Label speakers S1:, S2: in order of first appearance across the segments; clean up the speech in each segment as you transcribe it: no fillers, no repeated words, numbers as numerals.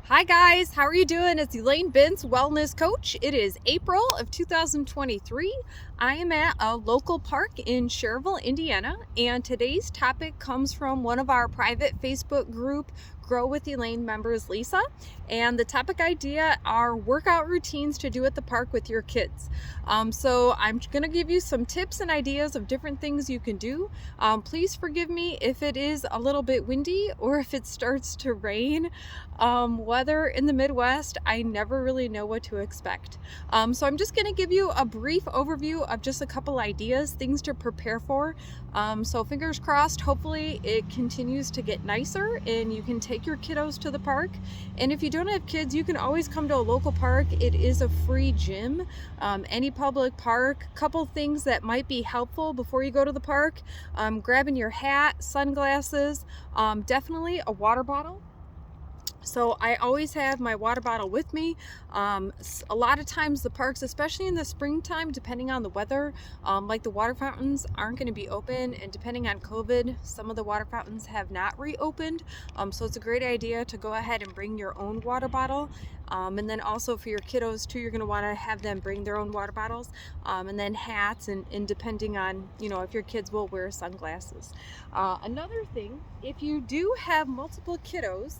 S1: Hi guys, how are you doing? It's Elaine Bintz, wellness coach. It is April of 2023. I am at a local park in Cherville, Indiana, and today's topic comes from one of our private Facebook group Grow with Elaine members, Lisa. And the topic idea are workout routines to do at the park with your kids. So I'm going to give you some tips and ideas of different things you can do. Please forgive me if it is a little bit windy or if it starts to rain. Weather in the Midwest, I never really know what to expect. So I'm just going to give you a brief overview of just a couple ideas, things to prepare for. So fingers crossed, hopefully it continues to get nicer and you can take your kiddos to the park. And if you don't have kids, you can always come to a local park. It is a free gym, any public park. Couple things that might be helpful before you go to the park, grabbing your hat, sunglasses, definitely a water bottle. So I always have my water bottle with me. A lot of times the parks, especially in the springtime, depending on the weather, like the water fountains aren't going to be open, and depending on COVID, some of the water fountains have not reopened. So it's a great idea to go ahead and bring your own water bottle. And then also for your kiddos too, you're going to want to have them bring their own water bottles, and then hats, and depending on, if your kids will wear sunglasses. Another thing, if you do have multiple kiddos,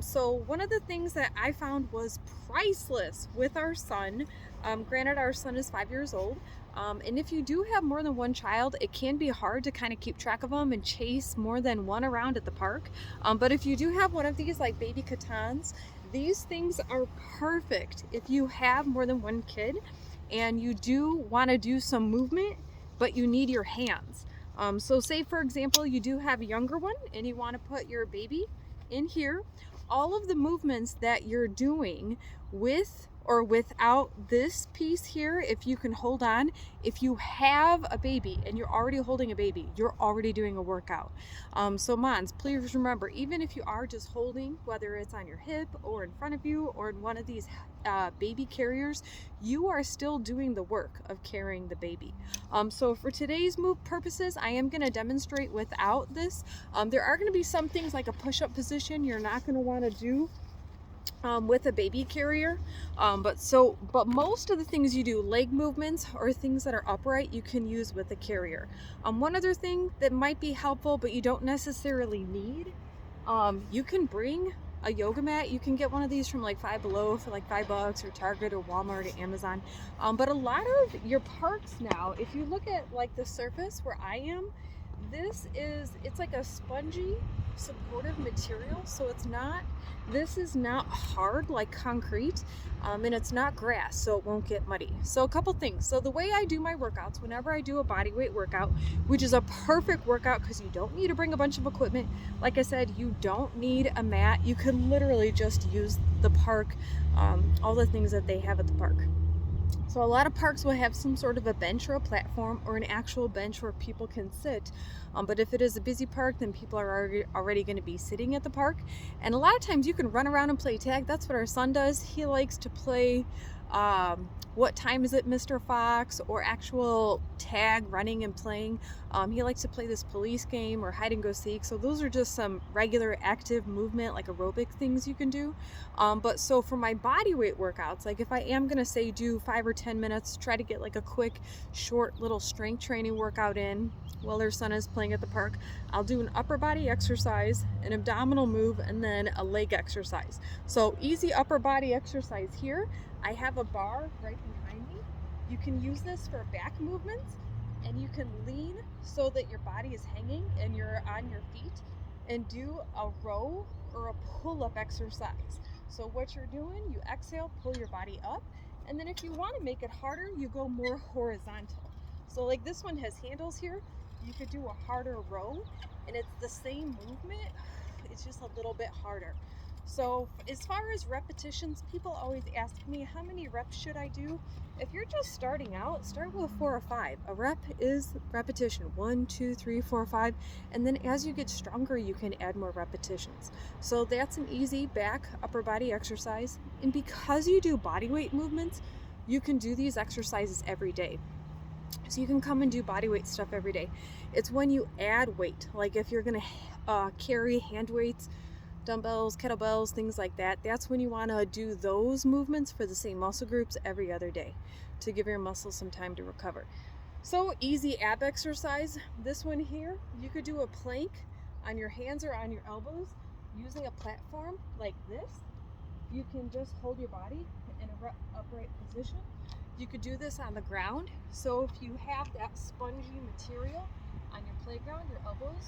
S1: so one of the things that I found was priceless with our son, granted our son is 5 years old, and if you do have more than one child, it can be hard to kind of keep track of them and chase more than one around at the park. But if you do have one of these like baby catons, these things are perfect if you have more than one kid and you do want to do some movement, but you need your hands. So say for example, you do have a younger one and you want to put your baby in here. All of the movements that you're doing with or without this piece here, if you can hold on, if you have a baby and you're already holding a baby, you're already doing a workout. So moms, please remember, even if you are just holding, whether it's on your hip or in front of you or in one of these baby carriers, you are still doing the work of carrying the baby. So for today's move purposes, I am going to demonstrate without this. There are going to be some things like a push-up position you're not going to want to do with a baby carrier, but most of the things you do, leg movements or things that are upright, you can use with a carrier. One other thing that might be helpful but you don't necessarily need, you can bring a yoga mat. You can get one of these from like Five Below for like $5, or Target or Walmart or Amazon. But a lot of your parks now, if you look at like the surface where I am, it's like a spongy supportive material, so this is not hard like concrete, and it's not grass, so it won't get muddy. So a couple things. So the way I do my workouts, whenever I do a body weight workout, which is a perfect workout because you don't need to bring a bunch of equipment, like I said, you don't need a mat. You can literally just use the park, all the things that they have at the park. So a lot of parks will have some sort of a bench or a platform or an actual bench where people can sit. But if it is a busy park, then people are already going to be sitting at the park. And a lot of times you can run around and play tag. That's what our son does. He likes to play What Time Is It, Mr. Fox, or actual tag, running and playing. He likes to play this police game or hide and go seek. So those are just some regular active movement, like aerobic things you can do. But so for my body weight workouts, like if I am going to say do 5 or 10 minutes, try to get like a quick, short little strength training workout in while their son is playing at the park, I'll do an upper body exercise, an abdominal move, and then a leg exercise. So easy upper body exercise here. I have a bar right behind me. You can use this for back movements, and you can lean so that your body is hanging and you're on your feet, and do a row or a pull-up exercise. So what you're doing, you exhale, pull your body up, and then if you want to make it harder, you go more horizontal. So like this one has handles here. You could do a harder row, and it's the same movement, it's just a little bit harder. So as far as repetitions, people always ask me, how many reps should I do? If you're just starting out, start with 4 or 5. A rep is repetition, 1, 2, 3, 4, 5. And then as you get stronger, you can add more repetitions. So that's an easy back, upper body exercise. And because you do body weight movements, you can do these exercises every day. So you can come and do body weight stuff every day. It's when you add weight, like if you're going to carry hand weights, dumbbells, kettlebells, things like that, that's when you want to do those movements for the same muscle groups every other day to give your muscles some time to recover. So easy ab exercise. This one here, you could do a plank on your hands or on your elbows using a platform like this. You can just hold your body in an upright position. You could do this on the ground. So if you have that spongy material on your playground, your elbows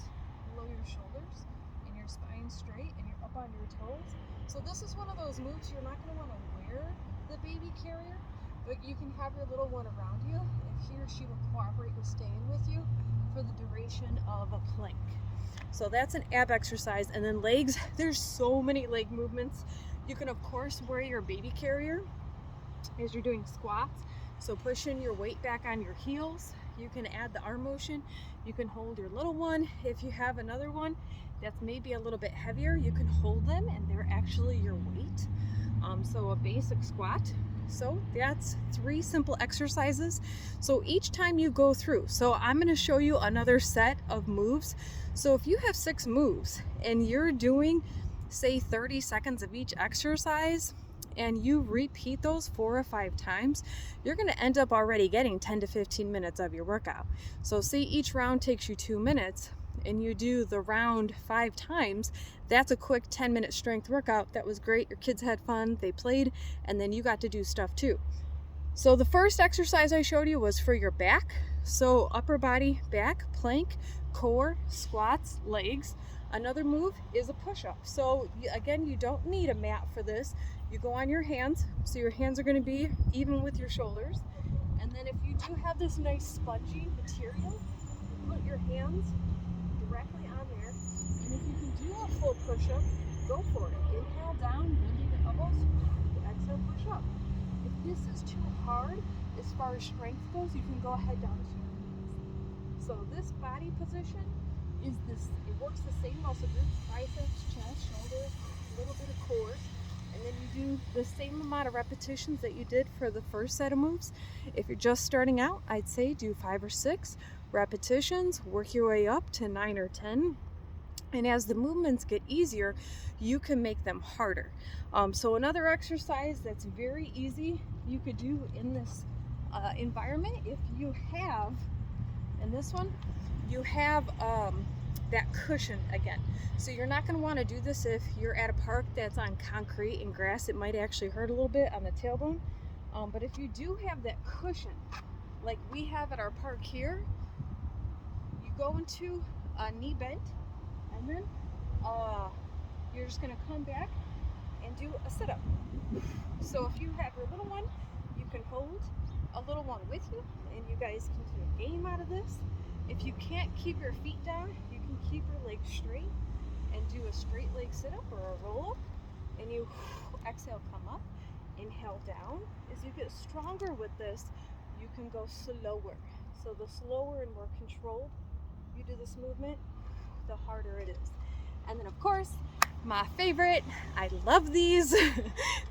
S1: below your shoulders and your spine straight and you're up on your toes. So this is one of those moves you're not going to want to wear the baby carrier, but you can have your little one around you if he or she will cooperate with staying with you for the duration of a plank. So that's an ab exercise. And then legs, there's so many leg movements. You can of course wear your baby carrier as you're doing squats. So pushing your weight back on your heels. You can add the arm motion. You can hold your little one. If you have another one that's maybe a little bit heavier, you can hold them and they're actually your weight. So a basic squat. So that's 3 simple exercises. So each time you go through, so I'm going to show you another set of moves. So if you have 6 moves and you're doing, say, 30 seconds of each exercise, and you repeat those 4 or 5 times, you're going to end up already getting 10 to 15 minutes of your workout. So say each round takes you 2 minutes and you do the round 5 times, that's a quick 10-minute strength workout. That was great. Your kids had fun, they played, and then you got to do stuff too. So the first exercise I showed you was for your back. So upper body, back, plank, core, squats, legs. Another move is a push-up. So again, you don't need a mat for this. You go on your hands, so your hands are going to be even with your shoulders. And then if you do have this nice spongy material, put your hands directly on there. And if you can do a full push-up, go for it. Inhale down, bending your elbows, exhale, push up. If this is too hard, as far as strength goes, you can go ahead down to your knees. So this body position is this, it works the same muscle groups, biceps, chest, shoulders, a little bit of core. And then you do the same amount of repetitions that you did for the first set of moves. If you're just starting out, I'd say do 5 or 6 repetitions, work your way up to 9 or 10. And as the movements get easier, you can make them harder. So another exercise that's very easy you could do in this environment, if you have, in this one, you have that cushion again. So you're not going to want to do this if you're at a park that's on concrete and grass. It might actually hurt a little bit on the tailbone. But if you do have that cushion, like we have at our park here, you go into a knee bend, and then you're just going to come back and do a sit-up. So if you have your little one, you can hold a little one with you, and you guys can do a game out of this. If you can't keep your feet down, you can keep your legs straight and do a straight leg sit-up or a roll-up, and you exhale, come up, inhale down. As you get stronger with this, you can go slower. So the slower and more controlled you do this movement, the harder it is. And then of course, my favorite, I love these.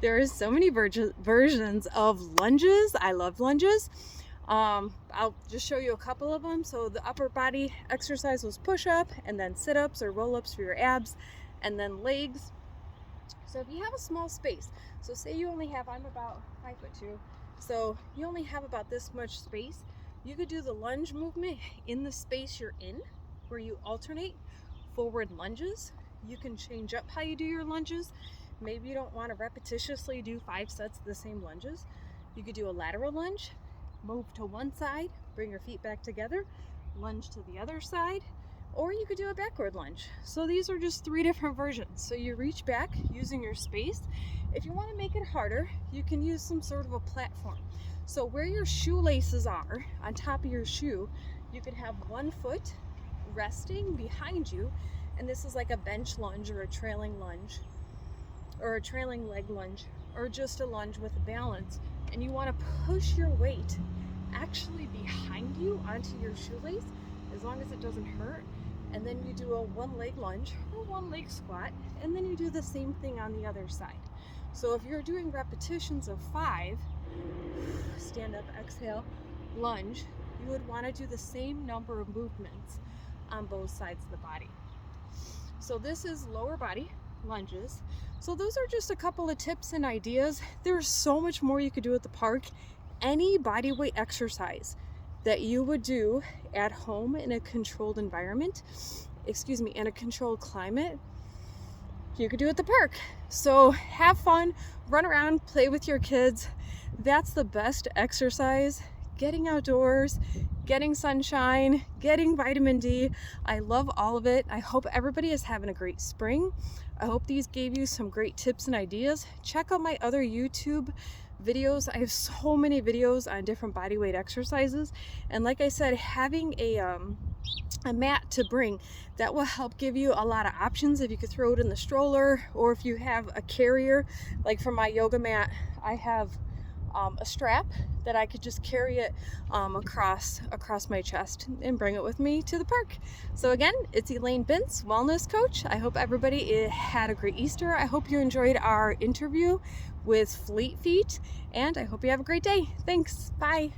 S1: There are so many versions of lunges. I love lunges. I'll just show you a couple of them. So the upper body exercise was push-up, and then sit-ups or roll-ups for your abs, and then legs. So if you have a small space, so say you only have, I'm about 5'2", so you only have about this much space, you could do the lunge movement in the space you're in, where you alternate forward lunges. You can change up how you do your lunges. Maybe you don't want to repetitiously do 5 sets of the same lunges. You could do a lateral lunge, move to one side, bring your feet back together, lunge to the other side, or you could do a backward lunge. So these are just 3 different versions. So you reach back using your space. If you want to make it harder, you can use some sort of a platform. So where your shoelaces are on top of your shoe, you could have one foot resting behind you, and this is like a bench lunge or a trailing lunge or a trailing leg lunge or just a lunge with a balance, and you want to push your weight actually behind you onto your shoelace as long as it doesn't hurt, and then you do a one leg lunge or one leg squat, and then you do the same thing on the other side. So if you're doing repetitions of 5, stand up, exhale, lunge, you would want to do the same number of movements on both sides of the body. So this is lower body. lunges. So those are just a couple of tips and ideas. There's so much more you could do at the park. Any body weight exercise that you would do at home in a controlled environment, in a controlled climate, you could do at the park. So have fun, run around, play with your kids. That's the best exercise. Getting outdoors, getting sunshine, getting vitamin D. I love all of it. I hope everybody is having a great spring. I hope these gave you some great tips and ideas. Check out my other YouTube videos. I have so many videos on different body weight exercises. And like I said, having a mat to bring, that will help give you a lot of options. If you could throw it in the stroller, or if you have a carrier, like for my yoga mat, I have a strap that I could just carry it across my chest and bring it with me to the park. So again, it's Elaine Bintz, wellness coach. I hope everybody had a great Easter. I hope you enjoyed our interview with Fleet Feet, and I hope you have a great day. Thanks. Bye.